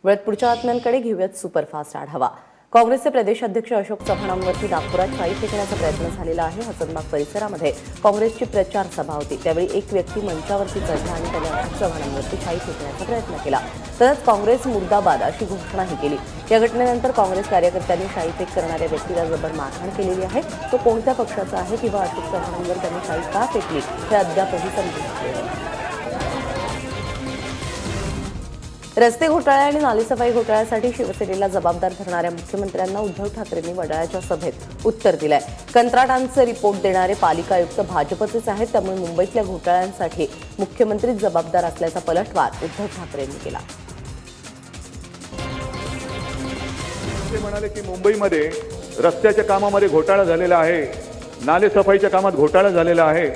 वेळात पुढच्या बातम्यांकडे घेऊयात सुपरफास्ट आढावा। काँग्रेसचे प्रदेशाध्यक्ष अशोक चव्हाणांवरती नागपुरात शाई फेकण्याचा प्रयत्न झालेला आहे। हसनबाग परिसरामध्ये काँग्रेसची प्रचार सभा होती, त्यावेळी एक व्यक्ती मंचावरती चढला आणि त्याने अशोक चव्हाणांवरती शाई फेकण्याचा प्रयत्न केला। तसंच काँग्रेस मुर्दाबाद अशी घोषणाही केली। या घटनेनंतर काँग्रेस कार्यकर्त्यांनी शाई फेक करणाऱ्या व्यक्तीला जबर मारहाण केलेली आहे। तो कोणत्या पक्षाचा आहे किंवा अशोक चव्हाणांवर त्यांनी शाई का फेकली हे अद्यापही समजून आलेले नाही। रस्ते घोटाळे आणि नालेसफाई घोटाळ्यासाठी शिवसेनेला जबाबदार धरणाऱ्या मुख्यमंत्र्यांना उद्धव ठाकरेंनी वडाळ्याच्या सभेत उत्तर दिलंय। कंत्राटांचे रिपोर्ट देणारे पालिका आयुक्त भाजपचेच आहेत, त्यामुळे मुंबईतल्या घोटाळ्यांसाठी मुख्यमंत्रीच जबाबदार असल्याचा पलटवार उद्धव ठाकरेंनी केला। ते म्हणाले की मुंबईमध्ये रस्त्याच्या कामामध्ये घोटाळा झालेला आहे, नालेसफाईच्या कामात घोटाळा झालेला आहे।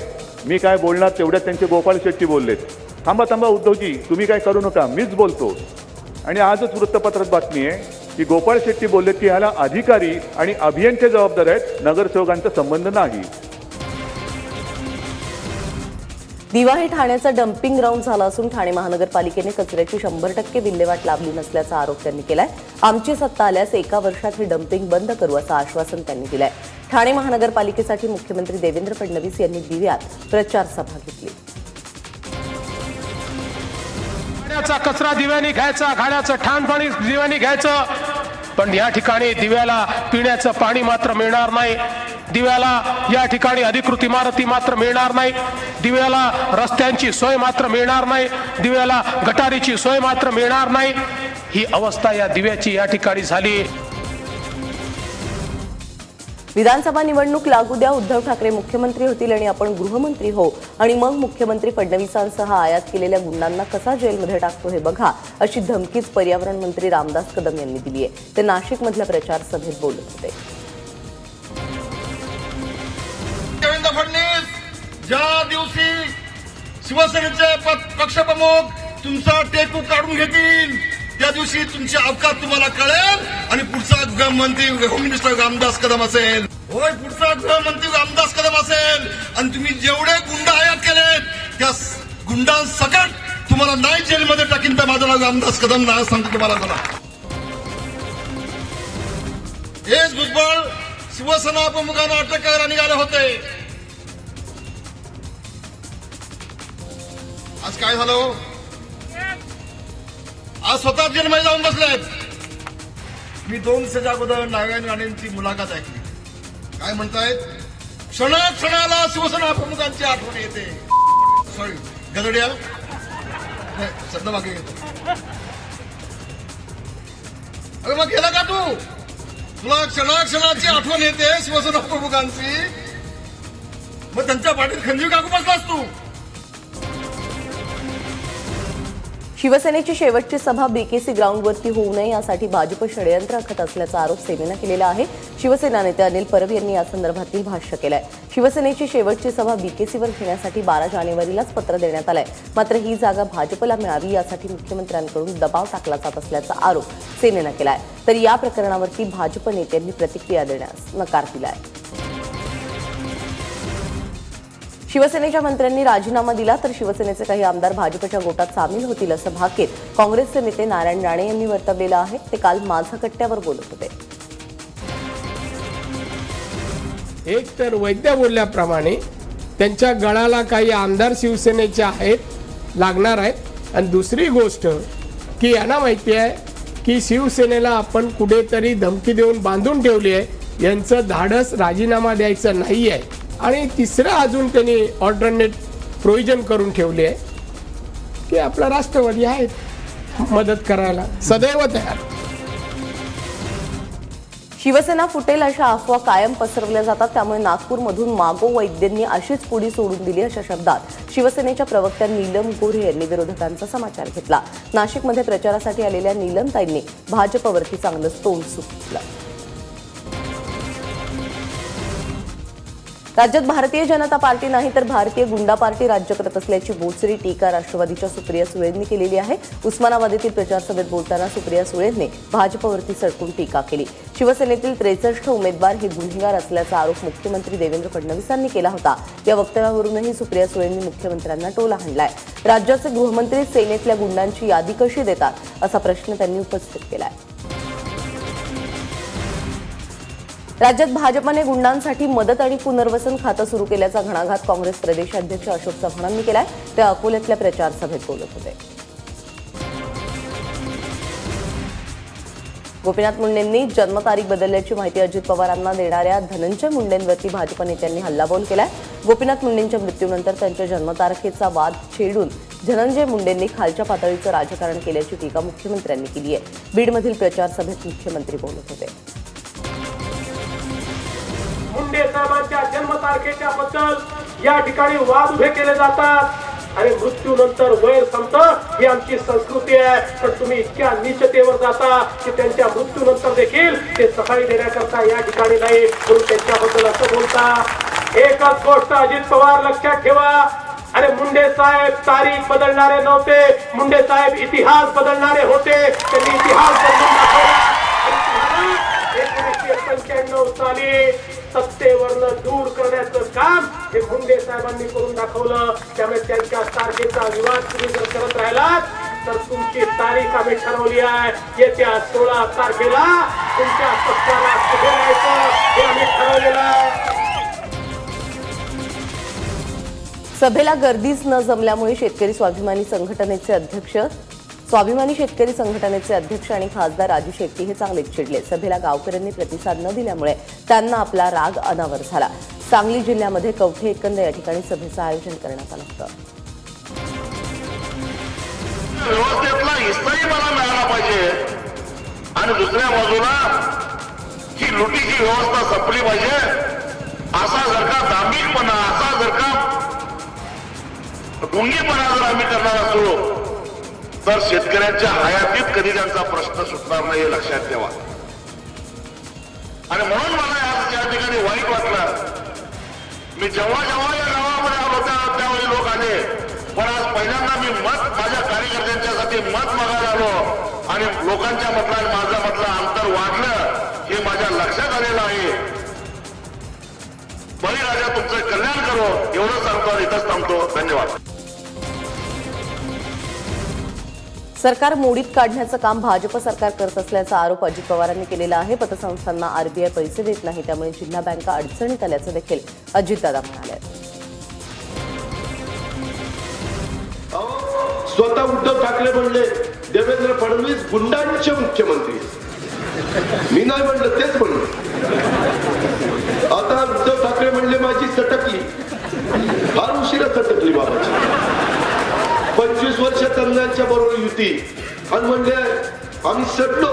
मी काय बोलणार तेवढ्यात त्यांचे गोपाळ शेट्टी बोललेत, थांबा थांबा उद्धवजी तुम्ही काय करू नका, मीच बोलतो। आणि आजच वृत्तपत्रात बातमी आहे की गोपाळ शेट्टी बोललेत की ह्याला अधिकारी आणि अभियंते जबाबदार आहेत, नगरसेवकांचा संबंध नाही। दिवा हे ठाण्याचा डम्पिंग ग्राउंड झाला असून ठाणे महानगरपालिकेने कचऱ्याची 100% विल्हेवाट लावली नसल्याचा आरोप त्यांनी केलाय। आमची सत्ता आल्यास एका वर्षात हे डम्पिंग बंद करू असं आश्वासन त्यांनी दिलंय। ठाणे महानगरपालिकेसाठी मुख्यमंत्री देवेंद्र फडणवीस यांनी दिव्यात प्रचार सभा घेतली। गाड्याचा कचरा दिव्याने घ्यायचा, गाड्याचं ठाण पाणी दिव्याने घ्यायचं, पण या ठिकाणी दिव्याला पिण्याचं पाणी मात्र मिळणार नाही। दिव्याला या ठिकाणी अधिकृत इमारती मात्र मिळणार नाही। दिव्याला रस्त्यांची सोय मात्र मिळणार नाही। दिव्याला गटारीची सोय मात्र मिळणार नाही। ही अवस्था या दिव्याची या ठिकाणी झाली। विधानसभा निवडणूक लागू द्या, उद्धव ठाकरे मुख्यमंत्री होतील आणि आपण गृहमंत्री हो, आणि मग मुख्यमंत्री फडणवीसांसह आयात केलेल्या गुंडांना कसा जेलमध्ये टाकतो हे बघा, अशी धमकीच पर्यावरण मंत्री रामदास कदम यांनी दिली आहे। ते नाशिकमधल्या प्रचार सभेत बोलत होते। देवेंद्र फडणवीस ज्या दिवशी शिवसेनेचे पक्षप्रमुख तुमचा टेकू काढून घेतील त्या दिवशी तुमची अवकात तुम्हाला कळेल आणि पुढचा गृहमंत्री होम मिनिस्टर रामदास कदम असेल। होय, पुढचा गृहमंत्री रामदास कदम असेल। आणि तुम्ही जेवढे गुंड आयात केलेत त्या गुंडांसकट तुम्हाला नाही जेलमध्ये टाकीन तर माझं नाव रामदास कदम नाव सांगतो तुम्हाला। मला हेच भुजबळ शिवसेना प्रमुखांना अटक करायला निघाले होते। आज काय झालं? आज स्वतः जेलमध्ये जाऊन बसलेत। मी 2 दिवसाच्या अगोदर नारायण राणेंची मुलाखत ऐकली। काय म्हणतायत? क्षणाला शिवसेना प्रमुखांची आठवण येते। सॉरी गदड्या शब्द मागे येतो। अरे मग गेला का तू? तुला क्षणाची आठवण येते शिवसेना प्रमुखांची, मग त्यांच्या पाठीत खंजीर काकू बसलास तू? शिवसेनेची शेवटची सभा बीकेसी ग्राउंडवरती होऊ नये यासाठी भाजप षडयंत्र आखत असल्याचा आरोप सेनेनं केलेला आहे। शिवसेना नेते अनिल परब यांनी या संदर्भातील भाष्य केलंय। शिवसेनेची शेवटची सभा बीकेसीवर घेण्यासाठी 12 जानेवारीलाच पत्र देण्यात आलंय, मात्र ही जागा भाजपला मिळावी यासाठी मुख्यमंत्र्यांकडून दबाव टाकला जात असल्याचा आरोप सेनेनं केलाय। तर या प्रकरणावरती भाजप नेत्यांनी प्रतिक्रिया देण्यास नकार दिलाय। शिवसेनेच्या मंत्र्यांनी राजीनामा दिला तर शिवसेनेचे काही आमदार भाजपच्या गोटात सामील होतील असं भाकीत काँग्रेसचे नेते नारायण राणे यांनी वर्तवलेलं आहे। ते काल माझा कट्ट्यावर बोलत होते। एक तर वैद्य बोलल्याप्रमाणे त्यांच्या गळाला काही आमदार शिवसेनेचे आहेत लागणार आहेत, आणि दुसरी गोष्ट की यांना माहिती आहे की शिवसेनेला आपण कुठेतरी धमकी देऊन बांधून ठेवली आहे, यांचं धाडस राजीनामा द्यायचं नाही आहे। आणि तिसरं अजून त्यांनी ऑल्टरनेट प्रोव्हिजन करून ठेवले आहे की आपला राष्ट्रवादी आहेत मदत करायला सदैव तयार। शिवसेना फुटेल अशा अफवा कायम पसरवल्या जातात, त्यामुळे नागपूरमधून मागो वैद्यांनी अशीच पुढी सोडून दिली अशा शब्दात शिवसेनेच्या प्रवक्त्या नीलम गोऱ्हे यांनी विरोधकांचा समाचार घेतला। नाशिकमध्ये प्रचारासाठी आलेल्या नीलमताईंनी भाजपवरती चांगलंच तोंड सुटलं। राज्यात भारतीय जनता पार्टी नाही तर भारतीय गुंडा पार्टी राज्य करत असल्याची बोचरी टीका राष्ट्रवादीच्या सुप्रिया सुळेंनी केलेली आहे। उस्मानाबाद येथील प्रचार सभेत बोलताना सुप्रिया सुळेंनी भाजपवरती सडकून टीका केली। शिवसेनेतील 63 उमेदवार हे गुन्हेगार असल्याचा आरोप मुख्यमंत्री देवेंद्र फडणवीसांनी केला होता. या वक्तव्यावरूनही सुप्रिया सुळेंनी मुख्यमंत्र्यांना टोला हाणलाय. राज्याचे गृहमंत्री सेनेतल्या गुंडांची यादी कशी देतात, असा प्रश्न त्यांनी उपस्थित केलाय. राज्यात भाजपने गुंडांसाठी मदत आणि पुनर्वसन खातं सुरू केल्याचा घणाघात काँग्रेस प्रदेशाध्यक्ष अशोक चव्हाणांनी केलाय. ते अकोल्यातल्या प्रचार सभेत बोलत होते. गोपीनाथ मुंडेंनी जन्मतारीख बदलल्याची माहिती अजित पवारांना देणाऱ्या धनंजय मुंडेंवरती भाजप नेत्यांनी हल्लाबोल केलाय. गोपीनाथ मुंडेंच्या मृत्यूनंतर त्यांच्या जन्मतारखेचा वाद छेडून धनंजय मुंडेंनी खालच्या पातळीचं राजकारण केल्याची टीका मुख्यमंत्र्यांनी केली आहे. बीडमधील प्रचार सभेत मुख्यमंत्री बोलत होते. मुंडे साहेबांच्या जन्मतारखेच्या बद्दल या ठिकाणी वाद उभे केले जातात आणि मृत्यूनंतर वैर संपतं ही आमची संस्कृती आहे. पण तुम्ही इतक्या नीचतेवर जाता की त्यांच्या मृत्यूनंतर देखील ते सफाई देण्याकरता या ठिकाणी नाही, म्हणून त्यांच्याबद्दल असं बोलता. एकच गोष्ट अजित पवार लक्षात ठेवा, अरे मुंडे साहेब तारीख बदलणारे नव्हते, मुंडे साहेब इतिहास बदलणारे होते. त्यांनी इतिहास बदलून दाखवला. 1995 साली सत्तेवरनं दूर करण्याचं काम हे मुंडे साहेबांनी करून दाखवलं. त्यामुळे त्यांच्या तारखेचा विवाद तुम्ही जर करत राहिलात तर तुमची तारीख आम्ही ठरवली आहे. येत्या 16 तारखेला तुमच्या पक्षाला पुढे न्यायचं हे आम्ही ठरवलेलं आहे. सभेला गर्दीच न जमल्यामुळे शेतकरी स्वाभिमानी शेतकरी संघटनेचे अध्यक्ष आणि खासदार राजू शेट्टी हे चांगलेच चिडले. सभेला गावकऱ्यांनी प्रतिसाद न दिल्यामुळे त्यांना आपला राग अनावर झाला. सांगली जिल्ह्यामध्ये कवठे एकंद या ठिकाणी सभेचं आयोजन करण्यात आलं होतं. व्यवस्थेतला हिस्साही मला मिळाला पाहिजे आणि दुसऱ्या बाजूला ही लुटीची व्यवस्था संपली पाहिजे. असा जर का दांभिकपणा, असा जर का गुंगीपणा जर आम्ही करणार असलो तर शेतकऱ्यांच्या हयातीत कधी त्यांचा प्रश्न सुटणार नाही, हे लक्षात ठेवा. आणि म्हणून मला या ठिकाणी वाईट वाटलं. मी जेव्हा या गावामध्ये आलो त्यावेळी लोक आले, पण आज पहिल्यांदा मी माझ्या कार्यकर्त्यांच्यासाठी मत मागायला आलो आणि लोकांच्या मधला आणि माझ्या मधलं अंतर वाढलं हे माझ्या लक्षात आलेलं आहे. बळीराजा तुमचं कल्याण करो एवढं सांगतो आणि इथंच थांबतो. धन्यवाद. सरकार मोडीत काढण्याचं काम भाजप सरकार करत असल्याचा आरोप अजित पवारांनी केलेला आहे. पतसंस्थांना आरबीआय पैसे देत नाही, त्यामुळे जिल्हा बँका अडचणीत आल्याचं देखील अजितदादा म्हणाले. स्वतः उद्धव ठाकरे म्हणले देवेंद्र फडणवीस गुंडांचे मुख्यमंत्री. मी नाही म्हणलं, तेच म्हणलं. आता उद्धव ठाकरे म्हणले माझी सटकली, फार उशिरा सटकली बाबाची. 25 वर्ष तरुणांच्या बरोबर युती आणि म्हणले आम्ही सडलो.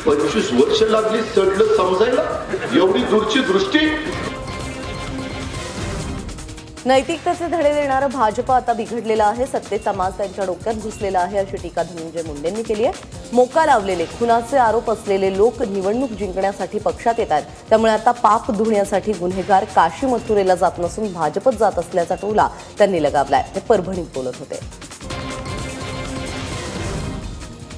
25 वर्ष लागली सडलं समजायला, एवढी दूरची दृष्टी. नैतिकतेचे धडे देणारं भाजप आता बिघडलेलं आहे. सत्तेचा माज त्यांच्या डोक्यात घुसलेला आहे, अशी टीका धनंजय मुंडेंनी केली आहे. मोका लावलेले, खुनाचे आरोप असलेले लोक निवडणूक जिंकण्यासाठी पक्षात येत आहेत. त्यामुळे आता पाप धुण्यासाठी गुन्हेगार काशी मथुरेला जात नसून भाजपच जात असल्याचा टोला त्यांनी लगावलाय. ते परभणीत बोलत होते.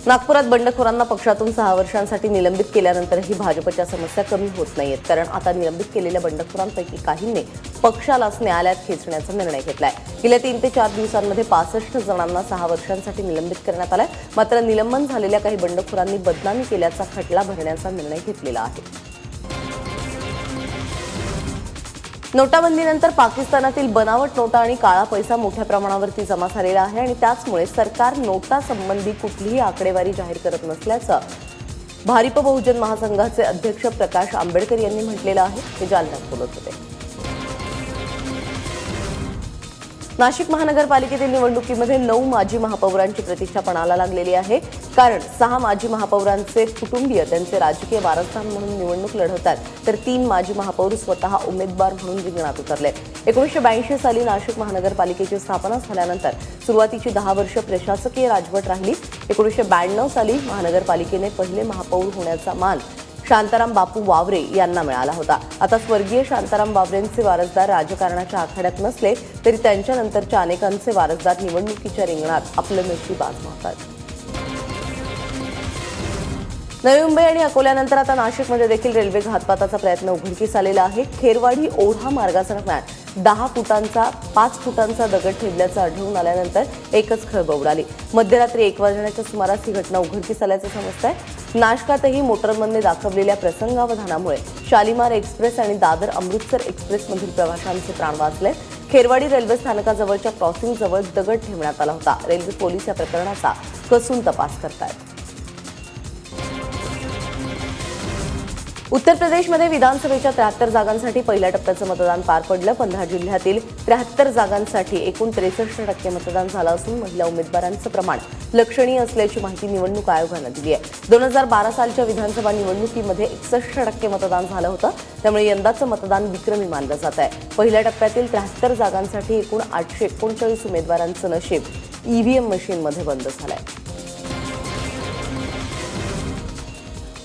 नागपुरात बंडखोरांना पक्षातून 6 वर्षांसाठी निलंबित केल्यानंतरही भाजपच्या समस्या कमी होत नाहीयेत. कारण आता निलंबित केलेल्या बंडखोरांपैकी काहींनी पक्षालाच न्यायालयात खेचण्याचा निर्णय घेतलाय. गेल्या 3 ते 4 दिवसांमध्ये 65 जणांना 6 वर्षांसाठी निलंबित करण्यात आलंय. मात्र निलंबन झालेल्या काही बंडखोरांनी बदनामी केल्याचा खटला भरण्याचा निर्णय घेतलेला आहे. नोटाबंदीनंतर पाकिस्तानातील बनावट नोटा आणि काळा पैसा मोठ्या प्रमाणावरती जमा झालेला आहे आणि त्याचमुळे सरकार नोटासंबंधी कुठलीही आकडेवारी जाहीर करत नसल्याचं भारिप बहुजन महासंघाचे अध्यक्ष प्रकाश आंबेडकर यांनी म्हटलेलं आहे. ते जालन्यात बोलत होते. नाशिक महानगरपालिकेतील निवडणुकीमध्ये 9 माजी महापौरांची प्रतीक्षा पणाला लागलेली आहे. कारण 6 माजी महापौरांचे कुटुंबीय त्यांचे राजकीय वारसदार म्हणून निवडणूक लढवतात, तर 3 माजी महापौर स्वतः उमेदवार म्हणून रिंगणात उतरले. 1982 साली नाशिक महानगरपालिकेची स्थापना झाल्यानंतर सुरुवातीची 10 वर्ष प्रशासकीय राजवट राहिली. 1992 साली महानगरपालिकेने पहिले महापौर होण्याचा मान शांताराम बापू वावरे यांना मिळाला होता. आता स्वर्गीय शांताराम वावरेंचे वारसदार राजकारणाच्या आखाड्यात नसले तरी त्यांच्यानंतरच्या अनेकांचे वारसदार निवडणुकीच्या रिंगणात आपलं नशीब आजमावतात. नवी मुंबई आणि अकोल्यानंतर आता नाशिकमध्ये देखील रेल्वे घातपाताचा प्रयत्न उघडकीस आलेला आहे. खेरवाडी ओढा मार्गादरम्यान 10 फुटांचा 5 फुटांचा दगड ठेवल्याचं आढळून आल्यानंतर एकच खळबळ उडाली. मध्यरात्री 1 वाजण्याच्या सुमारास ही घटना उघडकीस आल्याचं समजतंय. नाशकातही मोटरमनने दाखवलेल्या प्रसंगावधानामुळे शालिमार एक्सप्रेस आणि दादर अमृतसर एक्सप्रेसमधील प्रवाशांचे प्राण वाचले. खेरवाडी रेल्वे स्थानकाजवळच्या क्रॉसिंगजवळ दगड ठेवण्यात आला होता. रेल्वे पोलीस या प्रकरणाचा कसून तपास करतायत. उत्तर प्रदेशमध्ये विधानसभेच्या 73 जागांसाठी पहिल्या टप्प्याचं मतदान पार पडलं. 15 जिल्ह्यातील 73 जागांसाठी एकूण 63% मतदान झालं असून महिला उमेदवारांचं प्रमाण लक्षणीय असल्याची माहिती निवडणूक आयोगानं दिली आहे. 2012 सालच्या विधानसभा निवडणुकीमध्ये 61% मतदान झालं होतं. त्यामुळे यंदाचं मतदान विक्रमी मानलं जात आहे. पहिल्या टप्प्यातील 73 जागांसाठी एकूण 839 उमेदवारांचं नशीब ईव्हीएम मशीनमध्ये बंद झालंय.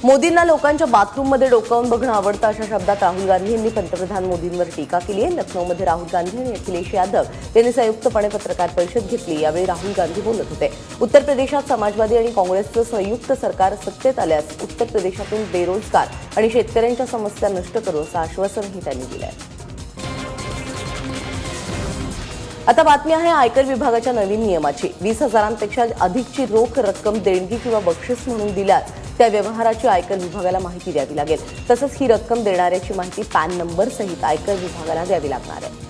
मोदींना लोकांच्या बाथरूममध्ये डोकावून बघणं आवडतं अशा शब्दात राहुल गांधी यांनी पंतप्रधान मोदींवर टीका केली आहे. लखनौमध्ये राहुल गांधी आणि अखिलेश यादव यांनी संयुक्तपणे पत्रकार परिषद घेतली. यावेळी राहुल गांधी बोलत होते. उत्तर प्रदेशात समाजवादी आणि काँग्रेसचं संयुक्त सरकार सत्तेत आल्यास उत्तर प्रदेशातून बेरोजगार आणि शेतकऱ्यांच्या समस्या नष्ट करू असं आश्वासनही त्यांनी दिलं आहे. आता बातमी आहे आयकर विभागाच्या नवीन नियमाची. 20,000पेक्षा अधिकची रोख रक्कम देणगी किंवा बक्षीस म्हणून दिल्यास त्या व्यवहाराची आयकर विभागाला माहिती द्यावी लागेल. तसंच ही रक्कम देणाऱ्याची माहिती पॅन नंबर सहित आयकर विभागाला द्यावी लागणार आहे.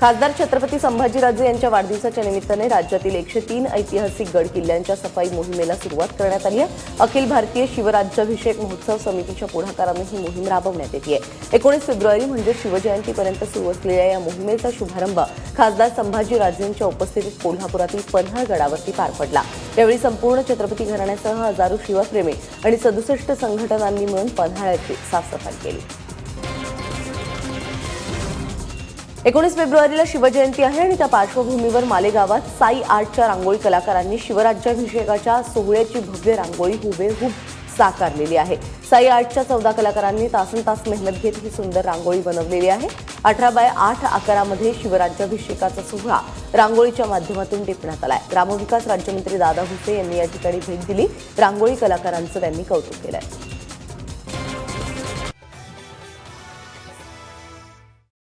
खासदार छत्रपती संभाजीराजे यांच्या वाढदिवसाच्या निमित्ताने राज्यातील 103 ऐतिहासिक गड किल्ल्यांच्या सफाई मोहिमेला सुरुवात करण्यात आली आहे. अखिल भारतीय शिवराज्याभिषेक महोत्सव समितीच्या पुढाकाराने ही मोहीम राबवण्यात येते. 19 फेब्रुवारी म्हणजे शिवजयंतीपर्यंत सुरू असलेल्या या मोहिमेचा शुभारंभ खासदार संभाजीराजेंच्या उपस्थितीत कोल्हापुरातील पन्हाळगडावरती पार पडला. यावेळी संपूर्ण छत्रपती घराण्यासह हजारो शिवप्रेमी आणि 67 संघटनांनी मिळून पन्हाळ्याची साफसफाई केली. 19 फेब्रुवारीला शिवजयंती आहे आणि त्या पार्श्वभूमीवर मालेगावात साई आर्टच्या रांगोळी कलाकारांनी शिवराज्याभिषेकाच्या सोहळ्याची भव्य रांगोळी हुबेहूब साकारलेली आहे. साई आर्टच्या 14 कलाकारांनी तासनतास मेहनत घेत ही सुंदर रांगोळी बनवलेली आहे. 18x8 आकारामध्ये शिवराज्याभिषेकाचा सोहळा रांगोळीच्या माध्यमातून टिपण्यात आलाय. ग्रामविकास राज्यमंत्री दादा भुसे यांनी या ठिकाणी भेट दिली. रांगोळी कलाकारांचं त्यांनी कौतुक केलंय.